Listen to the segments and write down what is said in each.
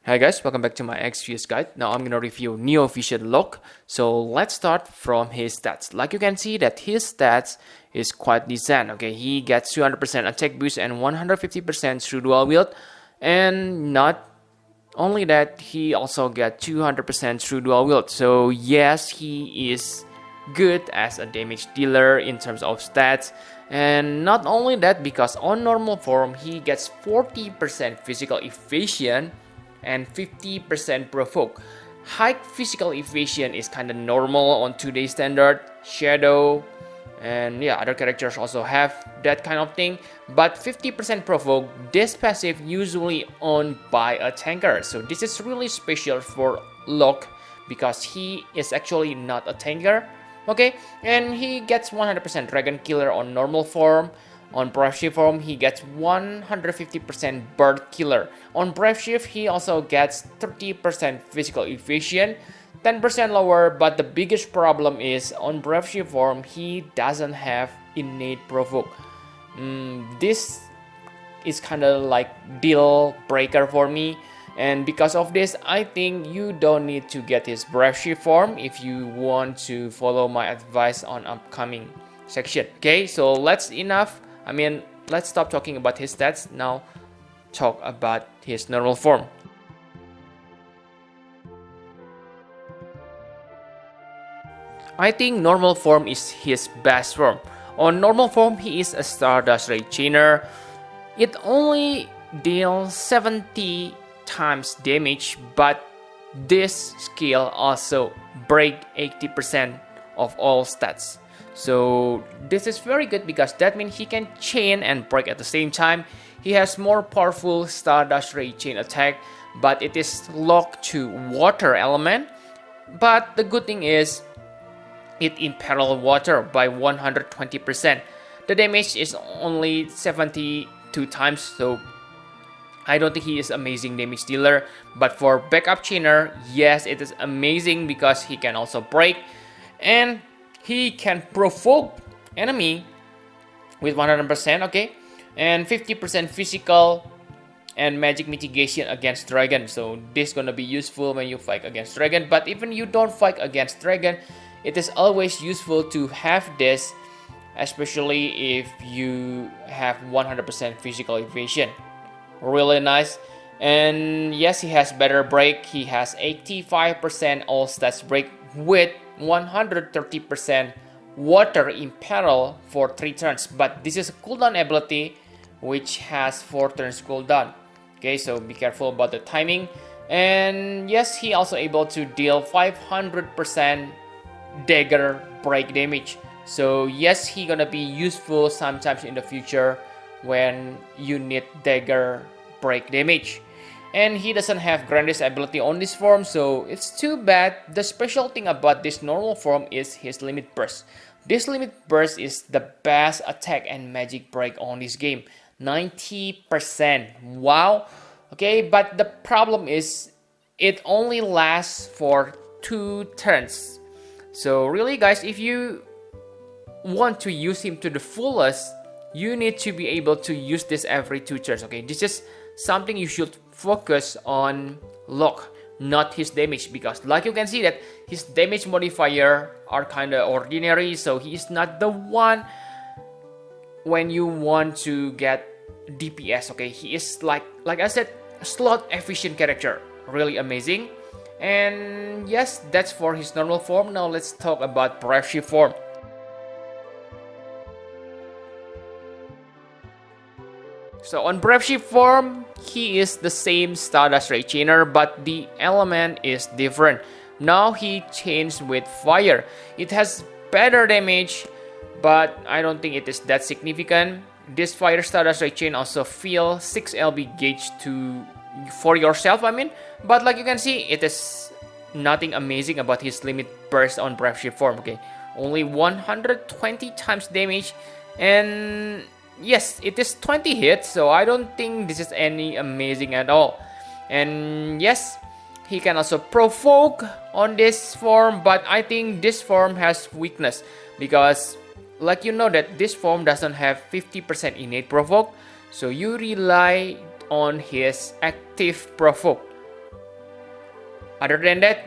Hi guys, welcome back to my XGS guide. Now I'm gonna review Neo Vision Locke. So let's start from his stats. Like you can see that his stats is quite decent. Okay, he gets 200% attack boost and 150% through dual wield. And not only that, he also gets 200% through dual wield. So yes, he is good as a damage dealer in terms of stats. And not only that, because on normal form he gets 40% physical evasion and 50% provoke. High physical evasion is kind of normal on today's standard. Shadow and other characters also have that kind of thing. But 50% provoke, this passive usually owned by a tanker. So this is really special for Locke because he is actually not a tanker. Okay, and he gets 100% Dragon Killer on normal form. On Brave Shift form, he gets 150% Bird Killer. On Brave Shift, he also gets 30% physical evasion, 10% lower, but the biggest problem is on Brave Shift form, he doesn't have innate provoke. This is kind of like deal breaker for me. And because of this, I think you don't need to get his Brave Shift form if you want to follow my advice on upcoming section. Okay, so let's stop talking about his stats. Now talk about his normal form. I think normal form is his best form. On normal form, he is a Stardust Ray Chainer. It only deals 70 times damage, but this skill also break 80% of all stats. So this is very good because that means he can chain and break at the same time. He has more powerful Stardust Ray Chain attack, but it is locked to water element. But the good thing is it imperil water by 120%. The damage is only 72 times, so I don't think he is amazing damage dealer. But for backup chainer, yes, it is amazing because he can also break and he can provoke enemy with 100%, okay, and 50% physical and magic mitigation against dragon. So this is gonna be useful when you fight against dragon. But even you don't fight against dragon, it is always useful to have this, especially if you have 100% physical evasion. Really nice. And yes, he has better break. He has 85% all stats break with 130% water imperil for 3 turns. But this is a cooldown ability which has 4 turns cooldown. Okay, so be careful about the timing. And yes, he also able to deal 500% dagger break damage. So yes, he gonna be useful sometimes in the future when you need dagger break damage. And he doesn't have Grandest ability on this form, so it's too bad. The special thing about this normal form is his limit burst. This limit burst is the best attack and magic break on this game. 90%. Wow. Okay, but the problem is it only lasts for 2 turns. So really guys, if you want to use him to the fullest, you need to be able to use this every 2 turns. Okay, this is something you should focus on Locke, not his damage, because like you can see that his damage modifier are kind of ordinary, so he is not the one when you want to get DPS. Okay, he is like I said, slot efficient character, really amazing. And yes, that's for his normal form. Now let's talk about Brave Shift form. So on Brave Shift form, he is the same Stardust Ray Chainer, but the element is different. Now he changed with fire. It has better damage, but I don't think it is that significant. This fire Stardust Ray Chain also feel 6 LB gauge for yourself, but like you can see, it is nothing amazing about his limit burst on Brave Shift form. Okay, only 120 times damage, and yes, it is 20 hits, so I don't think this is any amazing at all. And yes, he can also provoke on this form, but I think this form has weakness because like you know that this form doesn't have 50% innate provoke, so you rely on his active provoke. Other than that,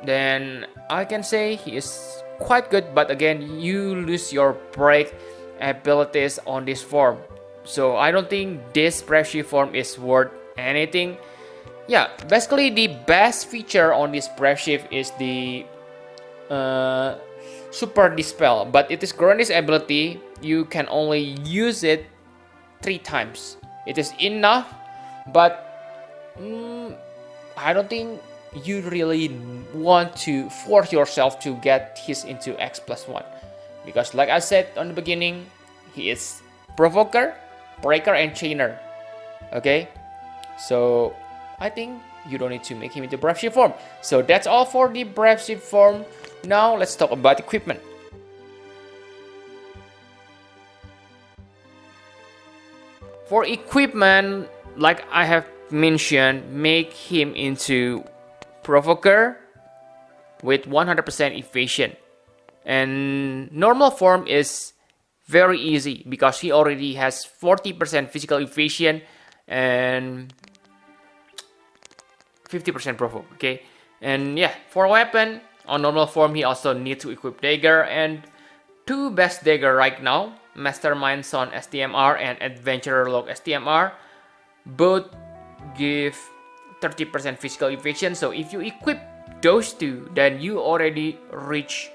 then I can say he is quite good, but again, you lose your break abilities on this form. So I don't think this brave shift form is worth anything. Yeah, basically the best feature on this brave shift is the super dispel, but it is Grundy's ability. You can only use it 3 times. It is enough, but I don't think you really want to force yourself to get his into X+1, because like I said on the beginning, he is provoker, breaker, and chainer. Okay, so I think you don't need to make him into brave shift form. So that's all for the brave shift form. Now let's talk about equipment. For equipment, like I have mentioned, make him into provoker with 100% evasion, and normal form is very easy because he already has 40% physical evasion and 50% provoke. Okay, and yeah, for weapon on normal form he also needs to equip dagger, and 2 best dagger right now, Mastermind Son STMR and Adventurer Locke STMR, both give 30% physical evasion. So if you equip those 2, then you already reach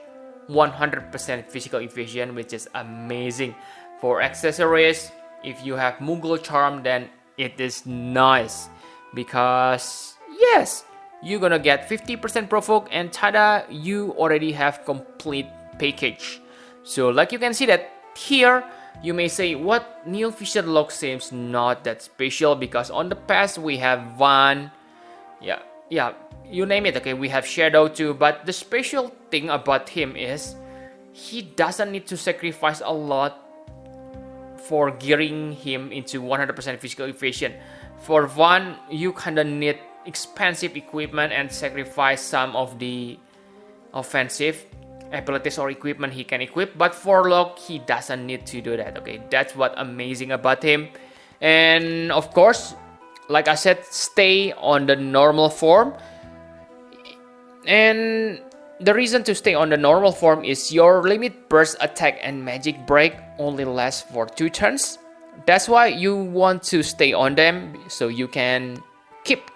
100% physical evasion, which is amazing. For accessories, if you have Mughal Charm, then it is nice because yes, you're gonna get 50% provoke, and tada, you already have complete package. So like you can see that here, you may say, what, Neo Vision Locke seems not that special, because on the past we have Van, yeah, you name it. Okay, we have Shadow too, but the special thing about him is he doesn't need to sacrifice a lot for gearing him into 100% physical evasion. For Van, you kinda need expensive equipment and sacrifice some of the offensive abilities or equipment he can equip, but for Locke he doesn't need to do that. Okay, that's what amazing about him. And of course, like I said, stay on the normal form, and the reason to stay on the normal form is your limit burst attack and magic break only lasts for 2 turns. That's why you want to stay on them, so you can keep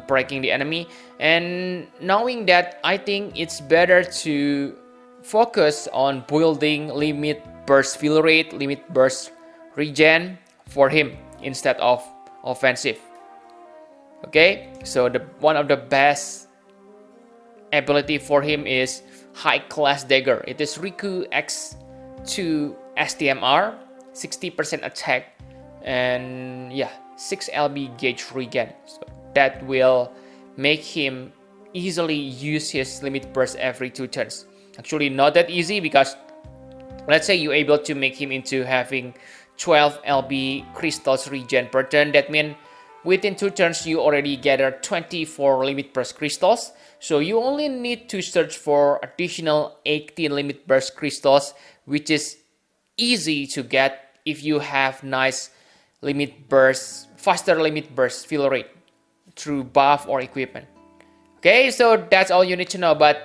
breaking the enemy. And knowing that, I think it's better to focus on building limit burst fill rate, limit burst regen for him instead of offensive. Okay, so one of the best ability for him is high class dagger. It is Riku X2 STMR, 60% attack, and yeah, 6 LB gauge regen. So that will make him easily use his limit burst every 2 turns. Actually, not that easy, because let's say you're able to make him into having 12 LB crystals regen per turn. That means within 2 turns you already gather 24 limit burst crystals. So you only need to search for additional 18 limit burst crystals, which is easy to get if you have nice limit burst, faster limit burst fill rate through buff or equipment. Okay, so that's all you need to know about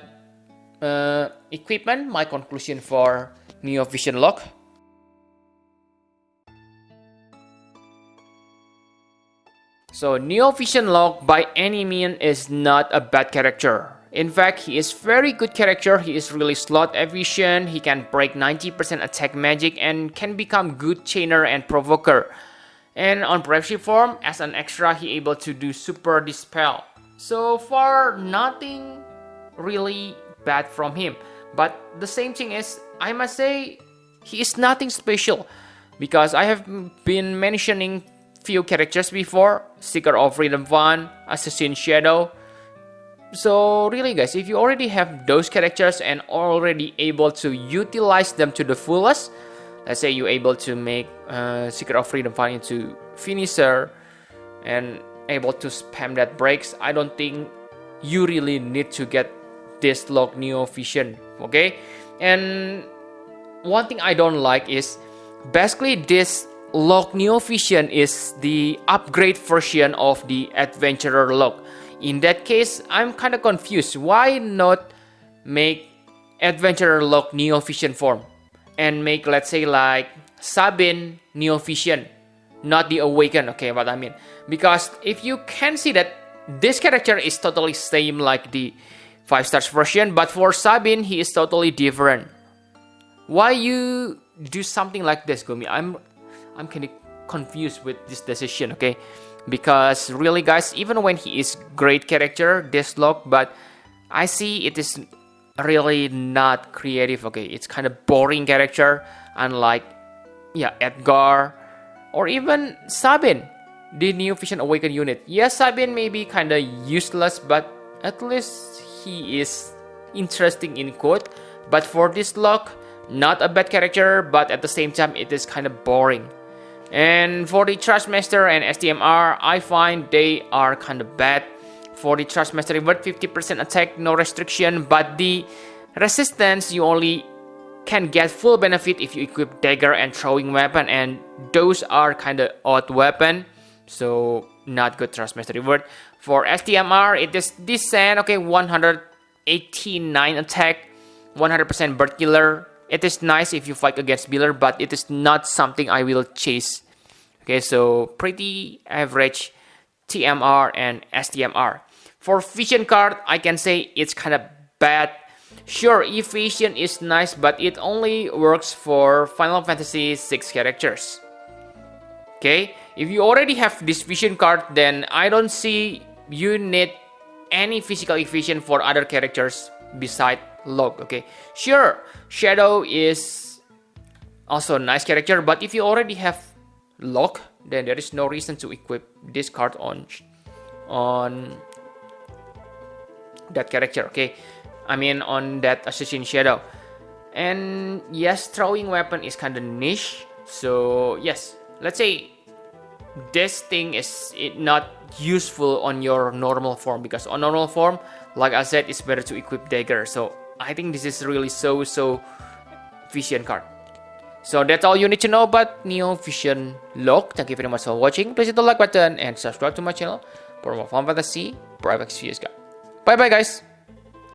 equipment. My conclusion for Neo Vision Locke. So Neo Vision Locke by any means is not a bad character. In fact, he is very good character. He is really slot efficient. He can break 90% attack magic and can become good chainer and provoker. And on brave shift form, as an extra, he able to do super dispel. So far, nothing really bad from him. But the same thing is, I must say, he is nothing special, because I have been mentioning few characters before: Seeker of Freedom 1, Assassin Shadow. So really guys, if you already have those characters and already able to utilize them to the fullest, let's say you're able to make Seeker of Freedom 1 into finisher and able to spam that breaks, I don't think you really need to get this Locke Neo Vision. Okay, and one thing I don't like is basically this Locke Neo Vision is the upgrade version of the Adventurer Locke. In that case, I'm kind of confused. Why not make Adventurer Locke Neo Vision form and make, let's say, like Sabin Neo Vision, not the Awaken? Okay, what I mean, because if you can see that this character is totally same like the 5 stars version, but for Sabin he is totally different. Why you do something like this, Gumi? I'm kind of confused with this decision, okay? Because really, guys, even when he is great character, this Locke, but I see it is really not creative, okay? It's kind of boring character, unlike, yeah, Edgar, or even Sabin, the Neo Vision Awakened unit. Yes, Sabin may be kind of useless, but at least he is interesting in quote. But for this Locke, not a bad character, but at the same time, it is kind of boring. And for the Thrustmaster and STMR, I find they are kind of bad. For the Thrustmaster reward, 50% attack, no restriction, but the resistance you only can get full benefit if you equip dagger and throwing weapon, and those are kind of odd weapon, so not good Thrustmaster reward. For STMR, it is decent, okay, 189 attack, 100% bird killer. It is nice if you fight against Biller, but it is not something I will chase. Okay, so pretty average TMR and STMR. For Vision card, I can say it's kind of bad. Sure, E-Vision is nice, but it only works for Final Fantasy 6 characters. Okay, if you already have this Vision card, then I don't see you need any physical E-Vision for other characters beside Locke. Okay, sure, Shadow is also a nice character, but if you already have Locke, then there is no reason to equip this card on that character. Okay, I mean on that Assassin Shadow. And yes, throwing weapon is kind of niche, so yes, let's say this thing is not useful on your normal form, because on normal form, like I said, it's better to equip dagger. So I think this is really so Vision card. So that's all you need to know about Neo Vision Locke. Thank you very much for watching. Please hit the like button and subscribe to my channel for more Final Fantasy Private videos. Bye bye, guys.